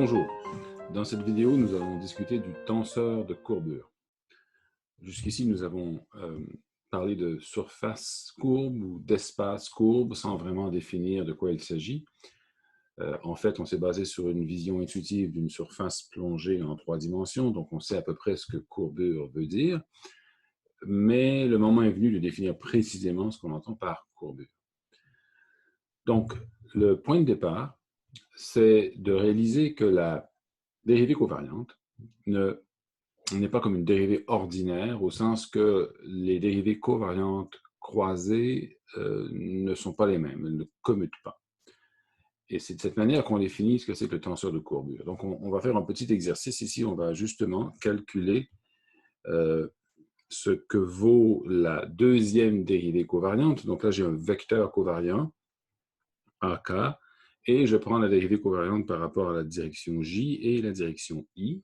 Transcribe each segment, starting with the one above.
Bonjour, dans cette vidéo, nous allons discuter du tenseur de courbure. Jusqu'ici, nous avons parlé de surface courbe ou d'espace courbe sans vraiment définir de quoi il s'agit. En fait, on s'est basé sur une vision intuitive d'une surface plongée en 3 dimensions, donc on sait à peu près ce que courbure veut dire, mais le moment est venu de définir précisément ce qu'on entend par courbure. Donc, le point de départ, c'est de réaliser que la dérivée covariante n'est pas comme une dérivée ordinaire, au sens que les dérivées covariantes croisées ne sont pas les mêmes, elles ne commutent pas. Et c'est de cette manière qu'on définit ce que c'est que le tenseur de courbure. Donc, on va faire un petit exercice ici. On va justement calculer ce que vaut la deuxième dérivée covariante. Donc là, j'ai un vecteur covariant, AK, et je prends la dérivée covariante par rapport à la direction J et la direction I.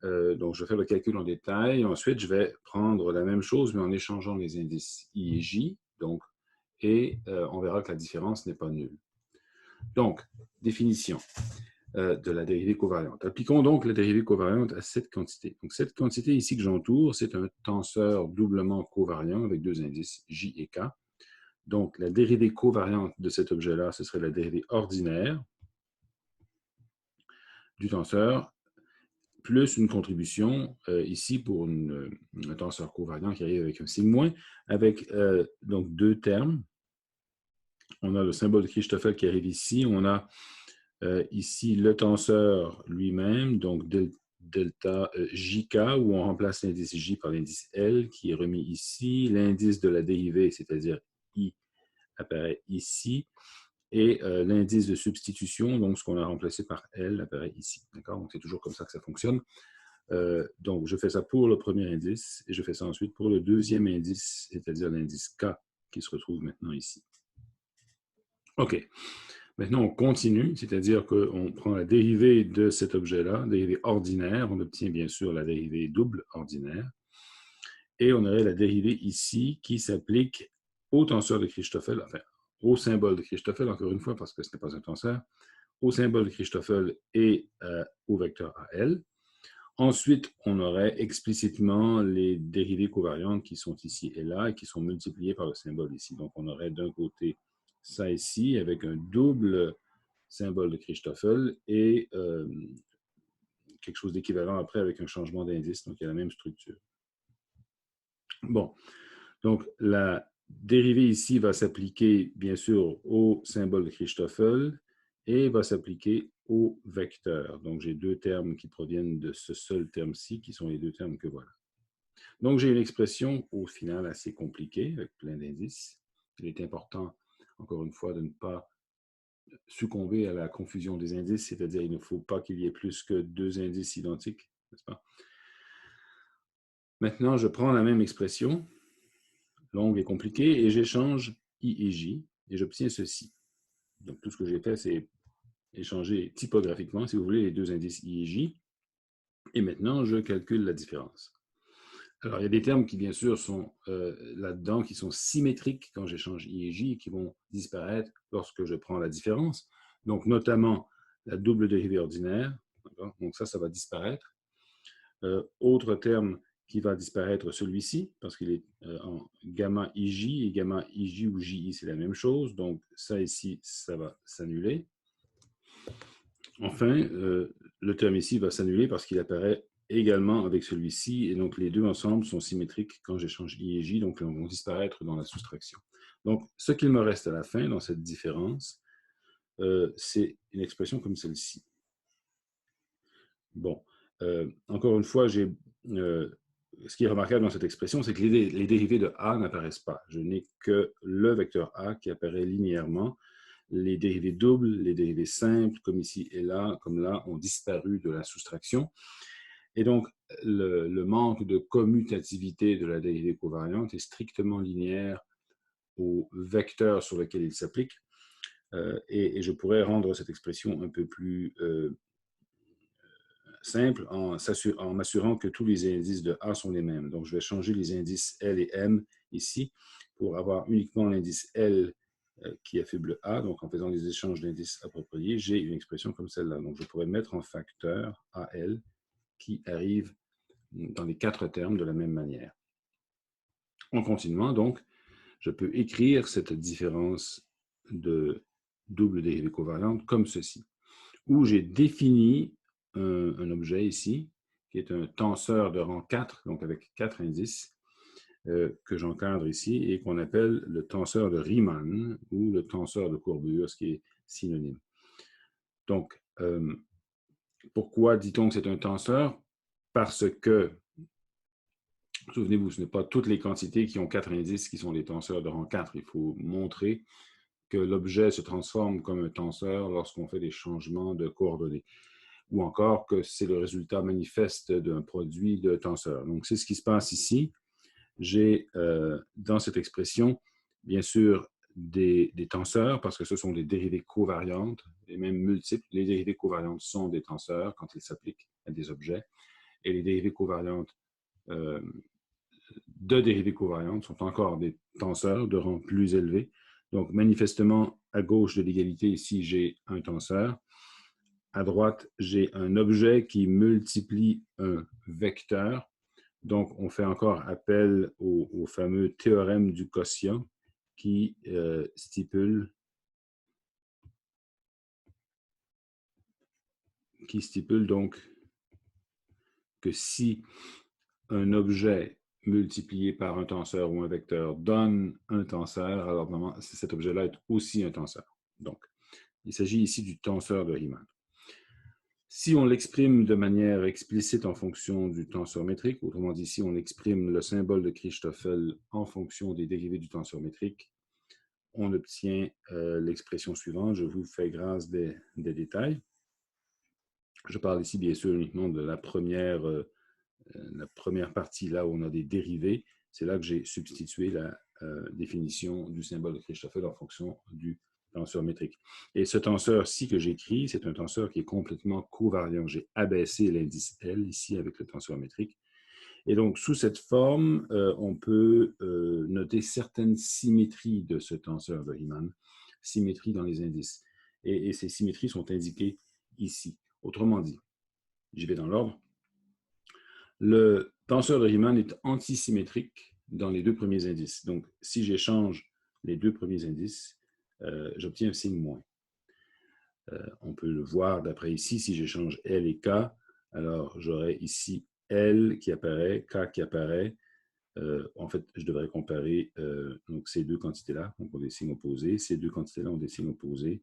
Donc, je fais le calcul en détail. Ensuite, je vais prendre la même chose, mais en échangeant les indices I et J. Donc, on verra que la différence n'est pas nulle. Donc, définition de la dérivée covariante. Appliquons donc la dérivée covariante à cette quantité. Donc, cette quantité ici que j'entoure, c'est un tenseur doublement covariant avec deux indices J et K. Donc, la dérivée covariante de cet objet-là, ce serait la dérivée ordinaire du tenseur, plus une contribution ici pour un tenseur covariant qui arrive avec un signe moins, avec donc deux termes. On a le symbole de Christoffel qui arrive ici. On a ici le tenseur lui-même, donc delta JK, où on remplace l'indice J par l'indice L, qui est remis ici. L'indice de la dérivée, c'est-à-dire I, apparaît ici. Et l'indice de substitution, donc ce qu'on a remplacé par L, apparaît ici. D'accord? Donc, c'est toujours comme ça que ça fonctionne. Donc, je fais ça pour le premier indice et je fais ça ensuite pour le deuxième indice, c'est-à-dire l'indice K qui se retrouve maintenant ici. OK. Maintenant, on continue, c'est-à-dire qu'on prend la dérivée de cet objet-là, dérivée ordinaire. On obtient bien sûr la dérivée double ordinaire. Et on aurait la dérivée ici qui s'applique au tenseur de Christoffel, enfin, au symbole de Christoffel, encore une fois, parce que ce n'est pas un tenseur, au symbole de Christoffel et au vecteur AL. Ensuite, on aurait explicitement les dérivées covariantes qui sont ici et là et qui sont multipliées par le symbole ici. Donc, on aurait d'un côté ça ici avec un double symbole de Christoffel et quelque chose d'équivalent après avec un changement d'indice. Donc, il y a la même structure. Bon, donc la dérivée ici va s'appliquer bien sûr au symbole de Christoffel et va s'appliquer au vecteur. Donc, j'ai deux termes qui proviennent de ce seul terme-ci, qui sont les deux termes que voilà. Donc, j'ai une expression au final assez compliquée, avec plein d'indices. Il est important, encore une fois, de ne pas succomber à la confusion des indices, c'est-à-dire il ne faut pas qu'il y ait plus que deux indices identiques, n'est-ce pas? Maintenant, je prends la même expression, longue et compliquée, et j'échange I et J, et j'obtiens ceci. Donc, tout ce que j'ai fait, c'est échanger typographiquement, si vous voulez, les deux indices I et J. Et maintenant, je calcule la différence. Alors, il y a des termes qui, bien sûr, sont là-dedans, qui sont symétriques quand j'échange I et J, et qui vont disparaître lorsque je prends la différence. Donc, notamment, la double dérivée ordinaire. Donc, ça va disparaître. Autre terme qui va disparaître, celui-ci, parce qu'il est en gamma IJ, et gamma IJ ou JI, c'est la même chose. Donc, ça ici, ça va s'annuler. Enfin, le terme ici va s'annuler parce qu'il apparaît également avec celui-ci, et donc les deux ensemble sont symétriques quand j'échange I et J, donc ils vont disparaître dans la soustraction. Donc, ce qu'il me reste à la fin dans cette différence, c'est une expression comme celle-ci. Bon, encore une fois, ce qui est remarquable dans cette expression, c'est que les dérivées de A n'apparaissent pas. Je n'ai que le vecteur A qui apparaît linéairement. Les dérivées doubles, les dérivées simples, comme ici et là, comme là, ont disparu de la soustraction. Et donc, le manque de commutativité de la dérivée covariante est strictement linéaire au vecteur sur lequel il s'applique. Et je pourrais rendre cette expression un peu plus simple en m'assurant que tous les indices de A sont les mêmes. Donc, je vais changer les indices L et M ici pour avoir uniquement l'indice L qui affuble A. Donc, en faisant des échanges d'indices appropriés, j'ai une expression comme celle-là. Donc, je pourrais mettre en facteur AL qui arrive dans les 4 termes de la même manière. En continuant, donc, je peux écrire cette différence de double dérivée covariante comme ceci, où j'ai défini un objet ici, qui est un tenseur de rang 4, donc avec 4 indices, que j'encadre ici et qu'on appelle le tenseur de Riemann ou le tenseur de courbure, ce qui est synonyme. Donc, pourquoi dit-on que c'est un tenseur? Parce que, souvenez-vous, ce n'est pas toutes les quantités qui ont 4 indices qui sont des tenseurs de rang 4. Il faut montrer que l'objet se transforme comme un tenseur lorsqu'on fait des changements de coordonnées, ou encore que c'est le résultat manifeste d'un produit de tenseur. Donc, c'est ce qui se passe ici. J'ai dans cette expression, bien sûr, des tenseurs, parce que ce sont des dérivées covariantes, et même multiples. Les dérivées covariantes sont des tenseurs quand ils s'appliquent à des objets, et les dérivées covariantes de dérivées covariantes sont encore des tenseurs de rang plus élevé. Donc, manifestement, à gauche de l'égalité, ici, j'ai un tenseur. À droite, j'ai un objet qui multiplie un vecteur. Donc, on fait encore appel au fameux théorème du quotient qui stipule donc que si un objet multiplié par un tenseur ou un vecteur donne un tenseur, alors cet objet-là est aussi un tenseur. Donc, il s'agit ici du tenseur de Riemann. Si on l'exprime de manière explicite en fonction du tenseur métrique, autrement dit, si on exprime le symbole de Christoffel en fonction des dérivées du tenseur métrique, on obtient l'expression suivante. Je vous fais grâce des détails. Je parle ici, bien sûr, uniquement de la première partie, là où on a des dérivées. C'est là que j'ai substitué la définition du symbole de Christoffel en fonction du tenseur métrique. Et ce tenseur-ci que j'écris, c'est un tenseur qui est complètement covariant. J'ai abaissé l'indice L ici avec le tenseur métrique. Et donc, sous cette forme, on peut noter certaines symétries de ce tenseur de Riemann, symétries dans les indices. Et ces symétries sont indiquées ici. Autrement dit, j'y vais dans l'ordre. Le tenseur de Riemann est antisymétrique dans les 2 premiers indices. Donc, si j'échange les 2 premiers indices, j'obtiens un signe moins. On peut le voir d'après ici, si j'échange L et K, alors j'aurai ici L qui apparaît, K qui apparaît. En fait, je devrais comparer donc ces 2 quantités-là, donc ont des signes opposés. Ces 2 quantités-là ont des signes opposés.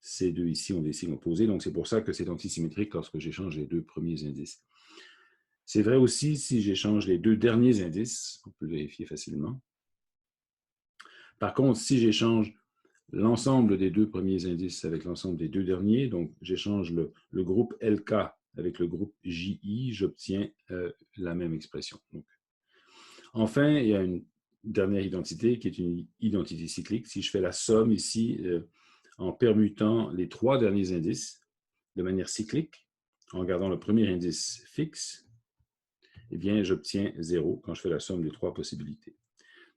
Ces 2 ici ont des signes opposés. Donc, c'est pour ça que c'est antisymétrique lorsque j'échange les 2 premiers indices. C'est vrai aussi si j'échange les 2 derniers indices. On peut le vérifier facilement. Par contre, si j'échange l'ensemble des 2 premiers indices avec l'ensemble des 2 derniers, donc j'échange le groupe LK avec le groupe JI, j'obtiens la même expression. Donc, enfin, il y a une dernière identité qui est une identité cyclique. Si je fais la somme ici en permutant les 3 derniers indices de manière cyclique, en gardant le premier indice fixe, eh bien, j'obtiens 0 quand je fais la somme des 3 possibilités.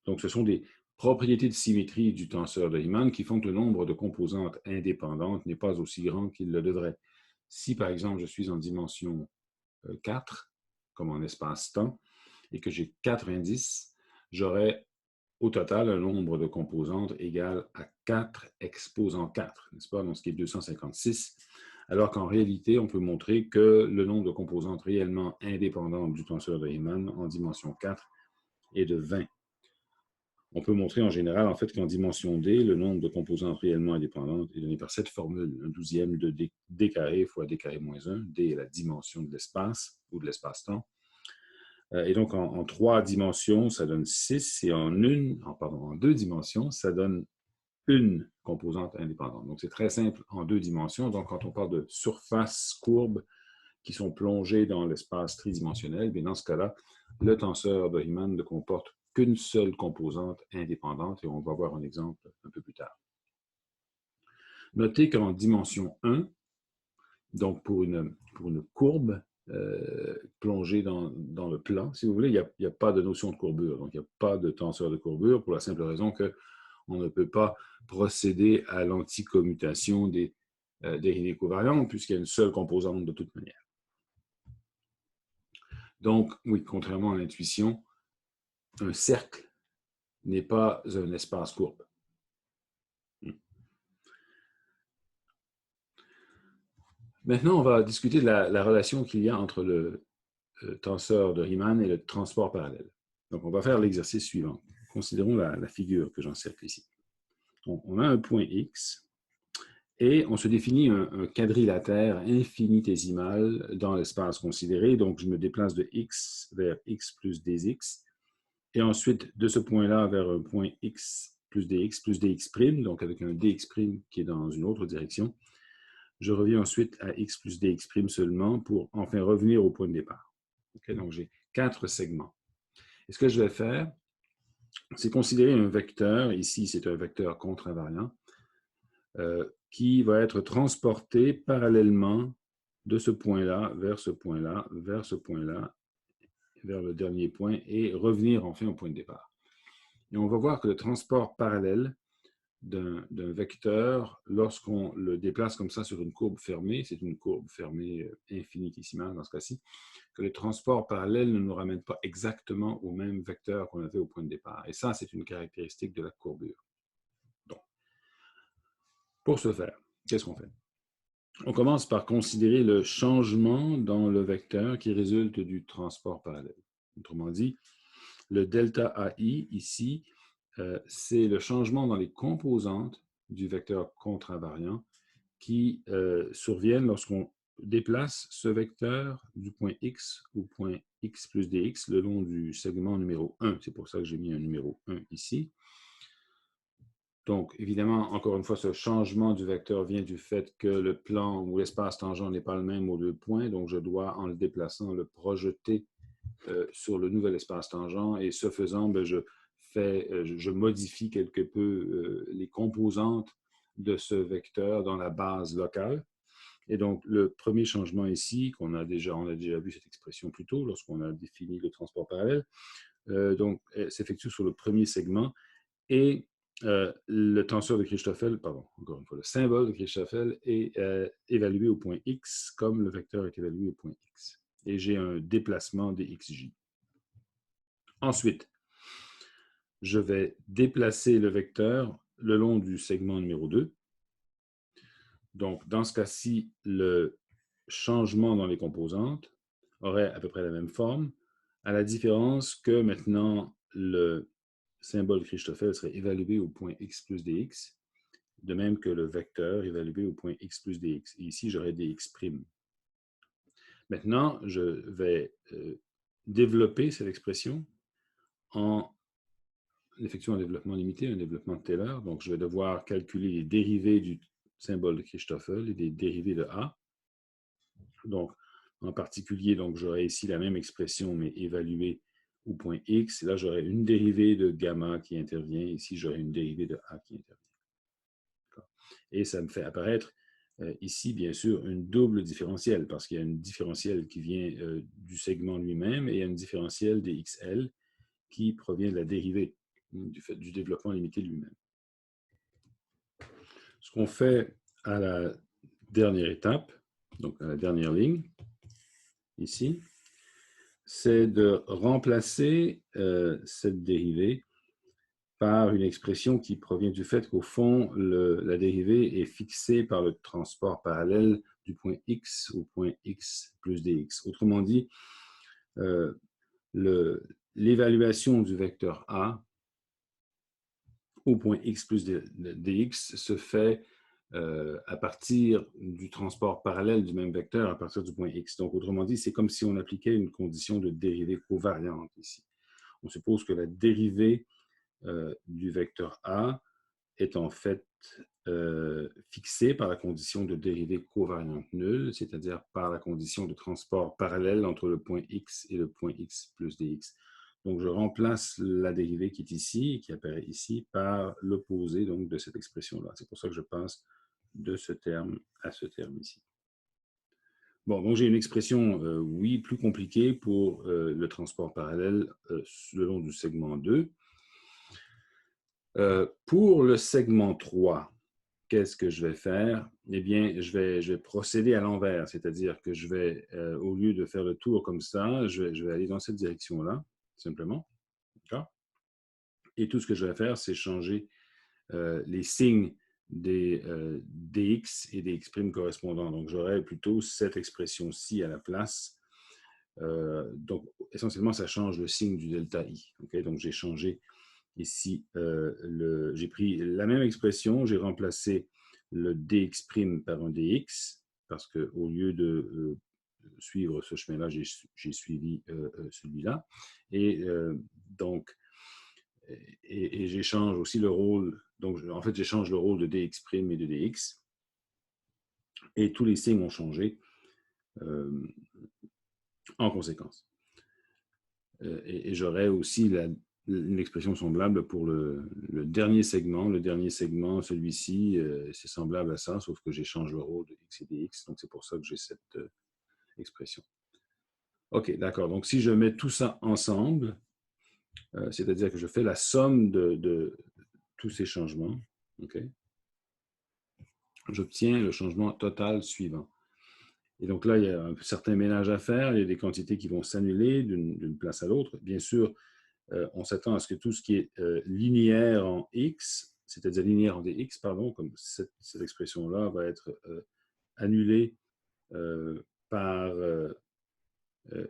Donc, ce sont des propriétés de symétrie du tenseur de Riemann qui font que le nombre de composantes indépendantes n'est pas aussi grand qu'il le devrait. Si, par exemple, je suis en dimension 4, comme en espace-temps, et que j'ai 4 indices, j'aurai au total un nombre de composantes égal à 4 exposant 4, n'est-ce pas? Donc, ce qui est 256. Alors qu'en réalité, on peut montrer que le nombre de composantes réellement indépendantes du tenseur de Riemann en dimension 4 est de 20. On peut montrer en général, en fait, qu'en dimension D, le nombre de composantes réellement indépendantes est donné par cette formule, 1/12 de D carré fois D carré moins 1. D est la dimension de l'espace ou de l'espace-temps. Et donc, en 3 dimensions, ça donne 6, et en 2 dimensions, ça donne une composante indépendante. Donc, c'est très simple en 2 dimensions. Donc, quand on parle de surfaces courbes qui sont plongées dans l'espace tridimensionnel, bien dans ce cas-là, le tenseur de Riemann ne comporte qu'une seule composante indépendante, et on va voir un exemple un peu plus tard. Notez qu'en dimension 1, donc pour une courbe plongée dans le plan, si vous voulez, il n'y a pas de notion de courbure, donc il n'y a pas de tenseur de courbure pour la simple raison que On ne peut pas procéder à l'anticommutation des dérivés covariants puisqu'il y a une seule composante de toute manière. Donc, oui, contrairement à l'intuition, un cercle n'est pas un espace courbe. Maintenant, on va discuter de la relation qu'il y a entre le tenseur de Riemann et le transport parallèle. Donc, on va faire l'exercice suivant. Considérons la figure que j'encercle ici. Donc, on a un point X et on se définit un quadrilatère infinitésimal dans l'espace considéré. Donc, je me déplace de X vers X plus dx. Et ensuite, de ce point-là vers un point X plus dx', donc avec un dx' qui est dans une autre direction. Je reviens ensuite à x plus dx' seulement pour enfin revenir au point de départ. Okay, donc, j'ai 4 segments. Et ce que je vais faire, c'est considérer un vecteur, ici c'est un vecteur contre-invariant, qui va être transporté parallèlement de ce point-là vers ce point-là, vers ce point-là, vers le dernier point, et revenir enfin au point de départ. Et on va voir que le transport parallèle d'un vecteur, lorsqu'on le déplace comme ça sur une courbe fermée, c'est une courbe fermée infinitésimale dans ce cas-ci, que le transport parallèle ne nous ramène pas exactement au même vecteur qu'on avait au point de départ. Et ça, c'est une caractéristique de la courbure. Donc, pour ce faire, qu'est-ce qu'on fait? On commence par considérer le changement dans le vecteur qui résulte du transport parallèle. Autrement dit, le delta AI ici, c'est le changement dans les composantes du vecteur contre-invariant qui surviennent lorsqu'on déplace ce vecteur du point X au point X plus dx le long du segment numéro 1. C'est pour ça que j'ai mis un numéro 1 ici. Donc, évidemment, encore une fois, ce changement du vecteur vient du fait que le plan ou l'espace tangent n'est pas le même aux deux points. Donc, je dois, en le déplaçant, le projeter sur le nouvel espace tangent. Et ce faisant, ben, je modifie quelque peu les composantes de ce vecteur dans la base locale. Et donc, le premier changement ici, on a déjà vu cette expression plus tôt lorsqu'on a défini le transport parallèle, s'effectue sur le premier segment et le tenseur de Christoffel, encore une fois, le symbole de Christoffel est évalué au point X comme le vecteur est évalué au point X. Et j'ai un déplacement dxj. Ensuite, je vais déplacer le vecteur le long du segment numéro 2. Donc, dans ce cas-ci, le changement dans les composantes aurait à peu près la même forme, à la différence que maintenant, le symbole Christoffel serait évalué au point x plus dx, de même que le vecteur évalué au point x plus dx. Et ici, j'aurais dx'. Maintenant, je vais développer cette expression en effectuant un développement limité, un développement de Taylor. Donc, je vais devoir calculer les dérivés du symbole de Christoffel et des dérivés de A. Donc, en particulier, j'aurai ici la même expression, mais évaluée au point X. Et là, j'aurai une dérivée de gamma qui intervient. Ici, j'aurai une dérivée de A qui intervient. Et ça me fait apparaître ici, bien sûr, une double différentielle, parce qu'il y a une différentielle qui vient du segment lui-même et il y a une différentielle des XL qui provient de la dérivée du fait du développement limité lui-même. Ce qu'on fait à la dernière étape, donc à la dernière ligne, ici, c'est de remplacer cette dérivée par une expression qui provient du fait qu'au fond, la dérivée est fixée par le transport parallèle du point X au point X plus dx. Autrement dit, l'évaluation du vecteur A au point X plus dx se fait à partir du transport parallèle du même vecteur à partir du point X. Donc, autrement dit, c'est comme si on appliquait une condition de dérivée covariante ici. On suppose que la dérivée du vecteur A est en fait fixée par la condition de dérivée covariante nulle, c'est-à-dire par la condition de transport parallèle entre le point X et le point X plus dx. Donc, je remplace la dérivée qui est ici, qui apparaît ici, par l'opposé de cette expression-là. C'est pour ça que je passe de ce terme à ce terme ici. Bon, donc j'ai une expression, oui, plus compliquée pour le transport parallèle le long du segment 2. Pour le segment 3, qu'est-ce que je vais faire? Eh bien, je vais procéder à l'envers, c'est-à-dire que je vais, au lieu de faire le tour comme ça, je vais aller dans cette direction-là, simplement. Et tout ce que je vais faire, c'est changer les signes des dx et des x' correspondants. Donc, j'aurai plutôt cette expression-ci à la place. Donc, essentiellement, ça change le signe du delta i. Okay? Donc, j'ai changé ici, j'ai pris la même expression, j'ai remplacé le dx' par un dx, parce qu'au lieu de suivre ce chemin-là, j'ai suivi celui-là. Et donc, et j'échange aussi le rôle, donc en fait, j'échange le rôle de dx' et de dx, et tous les signes ont changé en conséquence. Et j'aurai aussi une expression semblable pour le dernier segment. Le dernier segment, celui-ci, c'est semblable à ça, sauf que j'échange le rôle de x et dx, donc c'est pour ça que j'ai cette expression. OK, d'accord. Donc, si je mets tout ça ensemble, c'est-à-dire que je fais la somme de tous ces changements, OK, j'obtiens le changement total suivant. Et donc là, il y a un certain ménage à faire. Il y a des quantités qui vont s'annuler d'une place à l'autre. Bien sûr, on s'attend à ce que tout ce qui est linéaire en x, c'est-à-dire linéaire en dx, pardon, comme cette expression-là va être annulée par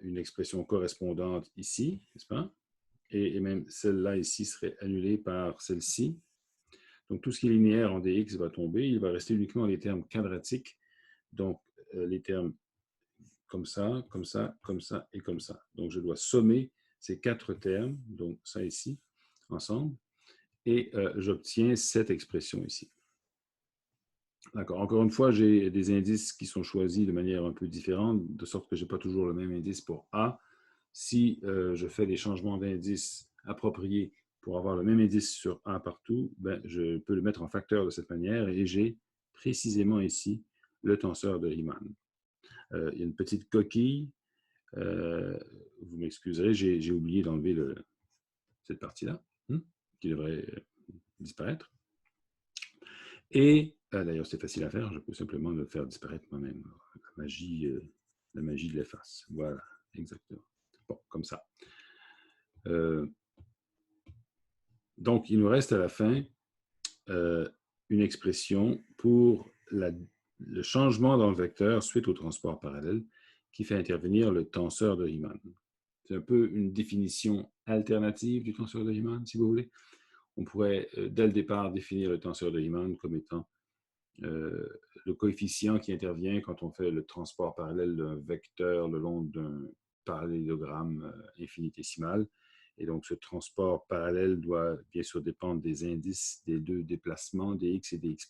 une expression correspondante ici, n'est-ce pas? Et même celle-là ici serait annulée par celle-ci. Donc tout ce qui est linéaire en dx va tomber. Il va rester uniquement les termes quadratiques, donc les termes comme ça, comme ça, comme ça et comme ça. Donc je dois sommer ces 4 termes, donc ça ici, ensemble, et j'obtiens cette expression ici. D'accord. Encore une fois, j'ai des indices qui sont choisis de manière un peu différente, de sorte que je n'ai pas toujours le même indice pour A. Si je fais des changements d'indices appropriés pour avoir le même indice sur A partout, ben, je peux le mettre en facteur de cette manière et j'ai précisément ici le tenseur de Riemann. Il y a une petite coquille. Vous m'excuserez, j'ai oublié d'enlever cette partie-là, qui devrait disparaître. Et d'ailleurs, c'est facile à faire, je peux simplement le faire disparaître moi-même. La magie de l'efface. Voilà, exactement. Bon, comme ça. Donc, il nous reste à la fin une expression pour le changement dans le vecteur suite au transport parallèle qui fait intervenir le tenseur de Riemann. C'est un peu une définition alternative du tenseur de Riemann, si vous voulez. On pourrait, dès le départ, définir le tenseur de Riemann comme étant le coefficient qui intervient quand on fait le transport parallèle d'un vecteur le long d'un parallélogramme infinitésimal. Et donc, ce transport parallèle doit bien sûr dépendre des indices des deux déplacements, des x et des x',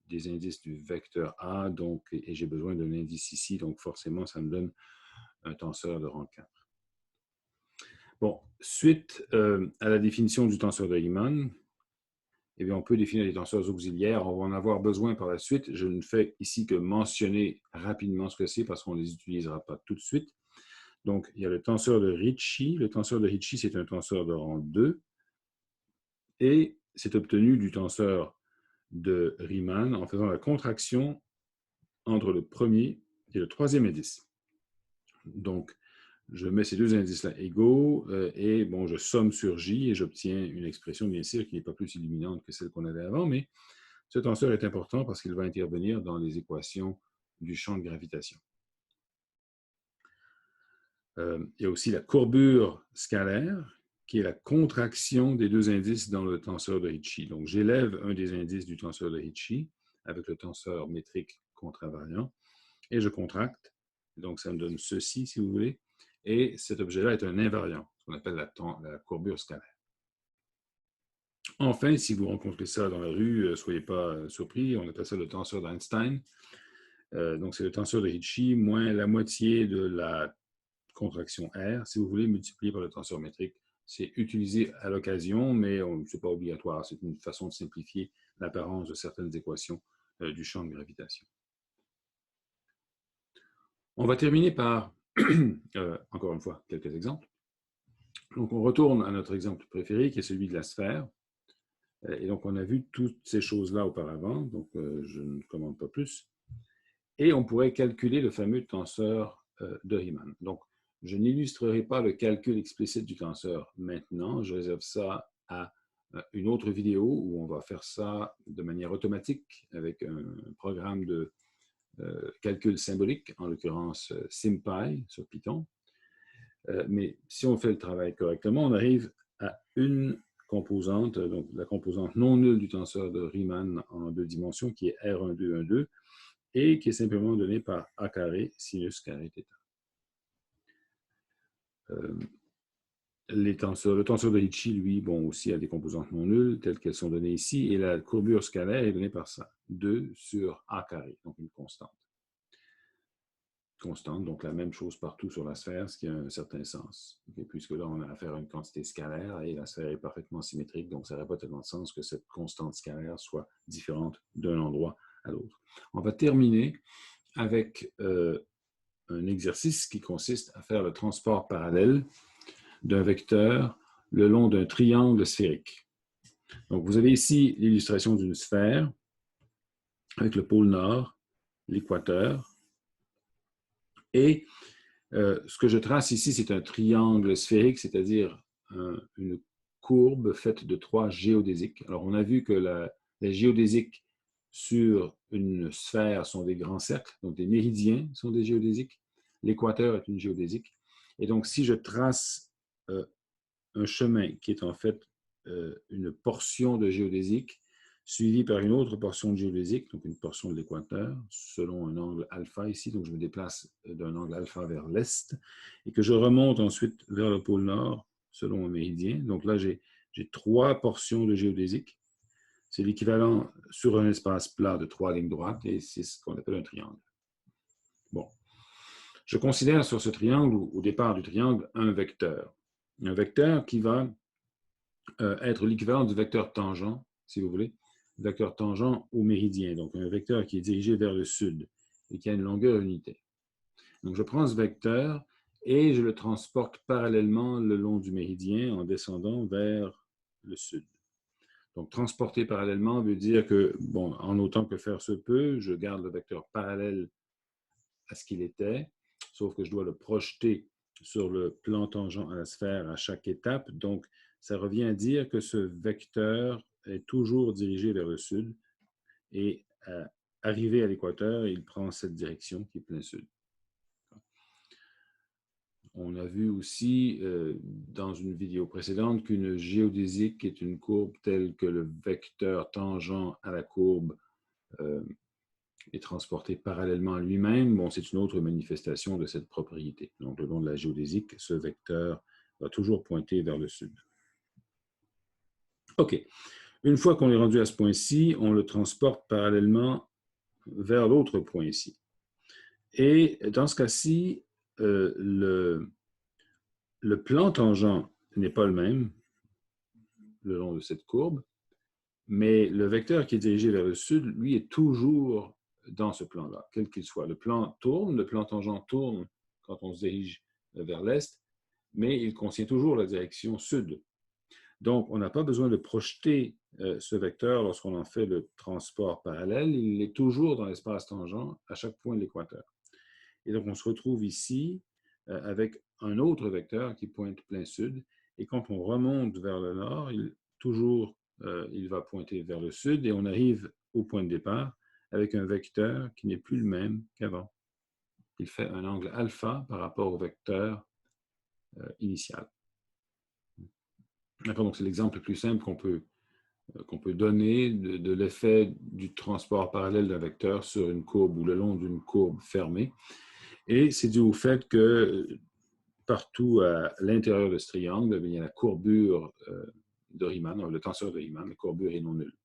des indices du vecteur A, donc, et j'ai besoin d'un indice ici, donc forcément, ça me donne un tenseur de rang 4. Bon, suite à la définition du tenseur de Riemann, eh bien, on peut définir les tenseurs auxiliaires. On va en avoir besoin par la suite. Je ne fais ici que mentionner rapidement ce que c'est parce qu'on ne les utilisera pas tout de suite. Donc, il y a le tenseur de Ricci. Le tenseur de Ricci, c'est un tenseur de rang 2 et c'est obtenu du tenseur de Riemann en faisant la contraction entre le premier et le troisième indice. Donc, je mets ces deux indices-là égaux et bon, je somme sur J et j'obtiens une expression, bien sûr, qui n'est pas plus illuminante que celle qu'on avait avant, mais ce tenseur est important parce qu'il va intervenir dans les équations du champ de gravitation. Il y a aussi la courbure scalaire, qui est la contraction des deux indices dans le tenseur de Ricci. Donc, j'élève un des indices du tenseur de Ricci avec le tenseur métrique contravariant et je contracte. Donc, ça me donne ceci, si vous voulez. Et cet objet-là est un invariant, ce qu'on appelle la courbure scalaire. Enfin, si vous rencontrez ça dans la rue, ne soyez pas surpris, on appelle ça le tenseur d'Einstein. Donc, c'est le tenseur de Ricci moins la moitié de la contraction R, si vous voulez, multiplié par le tenseur métrique. C'est utilisé à l'occasion, mais ce n'est pas obligatoire. C'est une façon de simplifier l'apparence de certaines équations du champ de gravitation. On va terminer par, encore une fois, quelques exemples. Donc, on retourne à notre exemple préféré, qui est celui de la sphère. Et donc, on a vu toutes ces choses-là auparavant, donc je ne commande pas plus. Et on pourrait calculer le fameux tenseur de Riemann. Donc, je n'illustrerai pas le calcul explicite du tenseur maintenant, je réserve ça à une autre vidéo où on va faire ça de manière automatique avec un programme de calcul symbolique, en l'occurrence SymPy sur Python. Mais si on fait le travail correctement, on arrive à une composante, donc la composante non nulle du tenseur de Riemann en 2 dimensions, qui est R1212, et qui est simplement donnée par A carré sinus carré θ. Le tenseur de Ricci, lui, bon, aussi a des composantes non nulles, telles qu'elles sont données ici, et la courbure scalaire est donnée par ça, 2 sur A carré, donc une constante. Donc la même chose partout sur la sphère, ce qui a un certain sens. Okay, puisque là, on a affaire à une quantité scalaire, et la sphère est parfaitement symétrique, donc ça n'aurait pas tellement de sens que cette constante scalaire soit différente d'un endroit à l'autre. On va terminer avec un exercice qui consiste à faire le transport parallèle d'un vecteur le long d'un triangle sphérique. Donc, vous avez ici l'illustration d'une sphère avec le pôle nord, l'équateur, et ce que je trace ici, c'est un triangle sphérique, c'est-à-dire une courbe faite de 3 géodésiques. Alors, on a vu que les géodésiques sur une sphère sont des grands cercles, donc des méridiens sont des géodésiques. L'équateur est une géodésique. Et donc, si je trace un chemin qui est en fait une portion de géodésique suivie par une autre portion de géodésique, donc une portion de l'équateur, selon un angle alpha ici, donc je me déplace d'un angle alpha vers l'est, et que je remonte ensuite vers le pôle nord, selon un méridien. Donc là, j'ai 3 portions de géodésique. C'est l'équivalent sur un espace plat de 3 lignes droites, et c'est ce qu'on appelle un triangle. Bon. Je considère sur ce triangle, au départ du triangle, un vecteur. Un vecteur qui va être l'équivalent du vecteur tangent, si vous voulez, vecteur tangent au méridien, donc un vecteur qui est dirigé vers le sud et qui a une longueur unitaire. Donc je prends ce vecteur et je le transporte parallèlement le long du méridien en descendant vers le sud. Donc transporter parallèlement veut dire que, bon, en autant que faire se peut, je garde le vecteur parallèle à ce qu'il était, sauf que je dois le projeter sur le plan tangent à la sphère à chaque étape. Donc, ça revient à dire que ce vecteur est toujours dirigé vers le sud et arrivé à l'équateur, il prend cette direction qui est plein sud. On a vu aussi dans une vidéo précédente qu'une géodésique est une courbe telle que le vecteur tangent à la courbe est transporté parallèlement à lui-même. Bon, c'est une autre manifestation de cette propriété. Donc, le long de la géodésique, ce vecteur va toujours pointer vers le sud. OK. Une fois qu'on est rendu à ce point-ci, on le transporte parallèlement vers l'autre point ici. Et dans ce cas-ci, le plan tangent n'est pas le même le long de cette courbe, mais le vecteur qui est dirigé vers le sud, lui, est toujours dans ce plan-là, quel qu'il soit. Le plan tourne, le plan tangent tourne quand on se dirige vers l'est, mais il contient toujours la direction sud. Donc, on n'a pas besoin de projeter ce vecteur lorsqu'on en fait le transport parallèle. Il est toujours dans l'espace tangent à chaque point de l'équateur. Et donc, on se retrouve ici avec un autre vecteur qui pointe plein sud. Et quand on remonte vers le nord, il va pointer vers le sud et on arrive au point de départ avec un vecteur qui n'est plus le même qu'avant. Il fait un angle alpha par rapport au vecteur initial. D'accord, donc c'est l'exemple le plus simple qu'on peut donner de l'effet du transport parallèle d'un vecteur sur une courbe ou le long d'une courbe fermée. Et c'est dû au fait que partout à l'intérieur de ce triangle, il y a la courbure de Riemann, le tenseur de Riemann, la courbure est non nulle.